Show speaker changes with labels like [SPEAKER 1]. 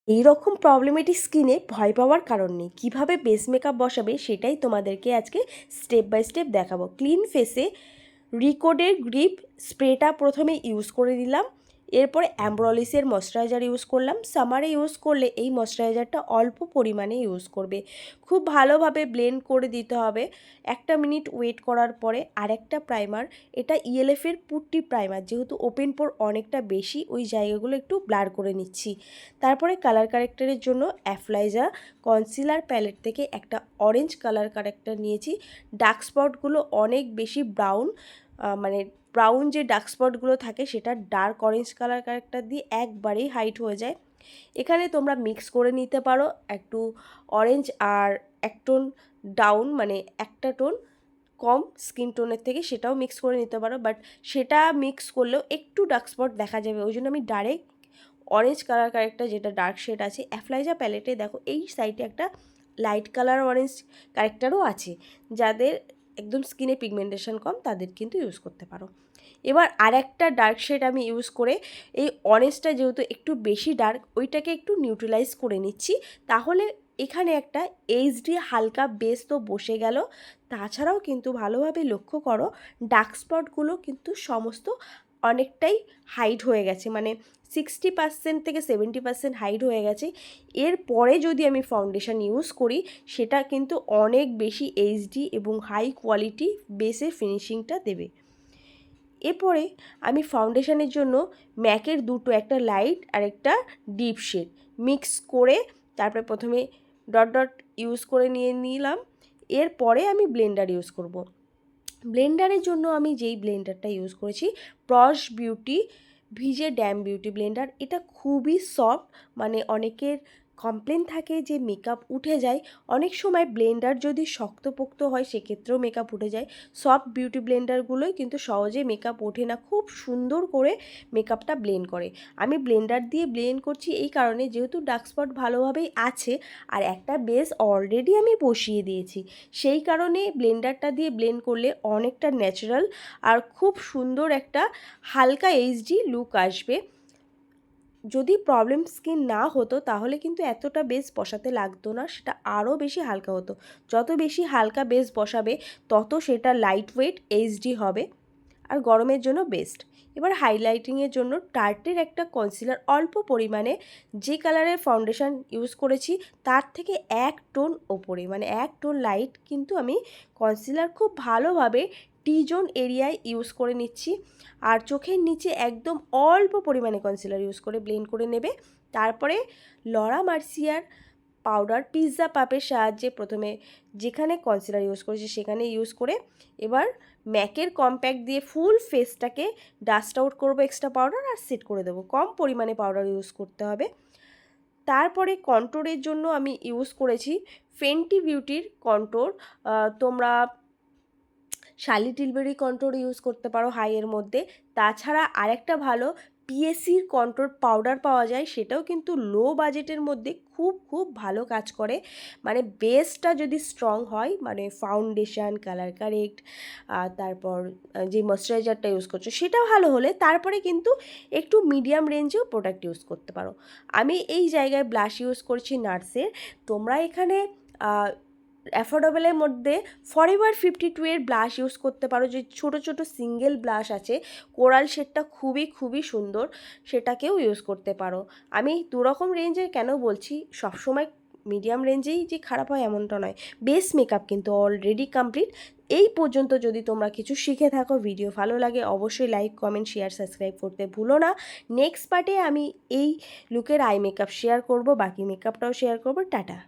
[SPEAKER 1] এই রকম প্রবলেমেটিক স্কিনে ভয় পাওয়ার কারণ নেই। কীভাবে বেস মেকআপ বসাবে সেটাই তোমাদেরকে আজকে স্টেপ বাই স্টেপ দেখাবো। ক্লিন ফেসে রিকোডের গ্রিপ স্প্রেটা প্রথমে ইউজ করে দিলাম, এরপরে অ্যাম্ব্রলিসের ময়শ্চারাইজার ইউজ করলাম। সামারে ইউজ করলে এই ময়শ্চারাইজারটা অল্প পরিমাণে ইউজ করবে, খুব ভালোভাবে ব্লেন্ড করে দিতে হবে। 1 মিনিট ওয়েট করার পরে আরেকটা প্রাইমার, এটা ইএলএফের পুট্টি প্রাইমার, যেহেতু ওপেন পোর অনেকটা বেশি ওই জায়গাগুলো একটু ব্লার করে নিচ্ছি। তারপরে কালার কারেক্টারের জন্য অ্যাফ্লাইজা কনসিলার প্যালেট থেকে একটা অরেঞ্জ কালার কারেক্টার নিয়েছি। ডার্ক স্পটগুলো অনেক বেশি ব্রাউন, মানে ব্রাউন যে ডার্ক স্পটগুলো থাকে সেটা ডার্ক অরেঞ্জ কালার কারেক্টার দিয়ে একবারেই হাইড হয়ে যায়। এখানে তোমরা মিক্স করে নিতে পারো একটু অরেঞ্জ আর এক টোন ডাউন, মানে একটা টোন কম স্কিন টোনের থেকে, সেটাও মিক্স করে নিতে পারো। বাট সেটা মিক্স করলেও একটু ডার্ক স্পট দেখা যাবে, ওই জন্য আমি ডাইরেক্ট অরেঞ্জ কালার কারেক্টার যেটা ডার্ক শেড আছে অ্যাফ্লাইজা প্যালেটে, দেখো এই সাইডে একটা লাইট কালার অরেঞ্জ কারেক্টারও আছে। যাদের একদম স্কিনে পিগমেন্টেশন কম তাদের কিন্তু ইউজ করতে পারো। এবার আরেকটা ডার্ক শেড আমি ইউজ করে এই অরেঞ্জটা যেহেতু একটু বেশি ডার্ক, ওইটাকে একটু নিউট্রালাইজ করে নিচ্ছি। তাহলে এখানে একটা এইচডি হালকা বেস তো বসে গেল। তাছাড়াও কিন্তু ভালোভাবে লক্ষ্য করো ডার্ক স্পটগুলো কিন্তু সমস্ত অনেকটাই হাইড হয়ে গেছে, মানে 60% থেকে 70% হাইড হয়ে গেছে। এরপরে যদি আমি ফাউন্ডেশন ইউজ করি সেটা কিন্তু অনেক বেশি এইচডি এবং হাই কোয়ালিটি বেসে ফিনিশিংটা দেবে। এরপরে আমি ফাউন্ডেশনের জন্য ম্যাকের দুটো, একটা লাইট আর একটা ডিপ শেড মিক্স করে তারপরে প্রথমে ডট ডট ইউজ করে নিয়ে নিলাম। এরপরে আমি ব্লেন্ডার ইউজ করব। ব্লেন্ডারের জন্য আমি যেই ব্লেন্ডারটা ইউজ করেছি প্রশ বিউটি ভিজে ড্যাম বিউটি ব্লেন্ডার। এটা খুবই সফট, মানে অনেকের কমপ্লেন থাকে যে মেকআপ উঠে যায়। অনেক সময় ব্লেন্ডার যদি শক্তপোক্ত হয় সেক্ষেত্রেও মেকআপ উঠে যায়। সফট বিউটি ব্লেন্ডারগুলোই কিন্তু সহজে মেকআপ ওঠে না, খুব সুন্দর করে মেকআপটা ব্লেন্ড করে। আমি ব্লেন্ডার দিয়ে ব্লেন্ড করছি এই কারণে, যেহেতু ডার্ক স্পট ভালোভাবেই আছে আর একটা বেস অলরেডি আমি বসিয়ে দিয়েছি, সেই কারণে ব্লেন্ডারটা দিয়ে ব্লেন্ড করলে অনেকটা ন্যাচারাল আর খুব সুন্দর একটা হালকা এইচডি লুক আসবে। যদি প্রবলেম স্কিন না হতো তাহলে কিন্তু এতটা বেস বসাতে লাগতো না, সেটা আরও বেশি হালকা হতো। যত বেশি হালকা বেস বসাবে তত সেটা লাইট ওয়েট এইচডি হবে আর গরমের জন্য বেস্ট। এবার হাইলাইটিংয়ের জন্য টার্টের একটা কনসিলার অল্প পরিমাণে, যে কালারের ফাউন্ডেশন ইউজ করেছি তার থেকে 1 টোন ওপরে, মানে 1 টোন লাইট কিন্তু আমি কনসিলার খুব ভালোভাবে টি জোন এরিয়ায় ইউজ করে নিচ্ছি। আর চোখের নিচে একদম অল্প পরিমাণে কনসিলার ইউজ করে ব্লেন্ড করে নেবে। তারপরে লরা মার্সিয়ার পাউডার পিৎজা পাপের সাহায্যে প্রথমে যেখানে কনসিলার ইউজ করেছি সেখানে ইউজ করে এবার ম্যাকের কম্প্যাক্ট দিয়ে ফুল ফেসটাকে ডাস্ট আউট করবো এক্সট্রা পাউডার আর সেট করে দেবো। কম পরিমাণে পাউডার ইউজ করতে হবে। তারপরে কন্ট্রোরের জন্য আমি ইউজ করেছি ফেন্টি বিউটির কন্ট্রোর। তোমরা শার্লি টিলবেরি কন্ট্রোর ইউজ করতে পারো হাইয়ের মধ্যে। তাছাড়া আরেকটা ভালো পিএসির কন্ট্রোর পাউডার পাওয়া যায়, সেটাও কিন্তু লো বাজেটের মধ্যে খুব খুব ভালো কাজ করে। মানে বেসটা যদি স্ট্রং হয়, মানে ফাউন্ডেশন কালার কারেক্ট তারপর যে ময়শ্চারাইজারটা ইউজ করছো সেটা ভালো হলে তারপরে কিন্তু একটু মিডিয়াম রেঞ্জেও প্রোডাক্ট ইউজ করতে পারো। আমি এই জায়গায় ব্লাশ ইউজ করছি নার্সের। তোমরা এখানে অ্যাফোর্ডেবলের মধ্যে ফরএভার 52 এর ব্লাশ ইউজ করতে পারো, যে ছোটো ছোটো সিঙ্গেল ব্লাশ আছে, কোরাল শেডটা খুবই খুবই সুন্দর, সেটাকেও ইউজ করতে পারো। আমি দুরকম রেঞ্জের কেন বলছি, সবসময় মিডিয়াম রেঞ্জেই যে খারাপ হয় এমনটা নয়। বেস মেকআপ কিন্তু অলরেডি কমপ্লিট। এই পর্যন্ত যদি তোমরা কিছু শিখে থাকো, ভিডিও ভালো লাগে, অবশ্যই লাইক কমেন্ট শেয়ার সাবস্ক্রাইব করতে ভুলো না। নেক্সট পার্টে আমি এই লুকের আই মেকআপ শেয়ার করব, বাকি মেকআপটাও শেয়ার করব। টাটা।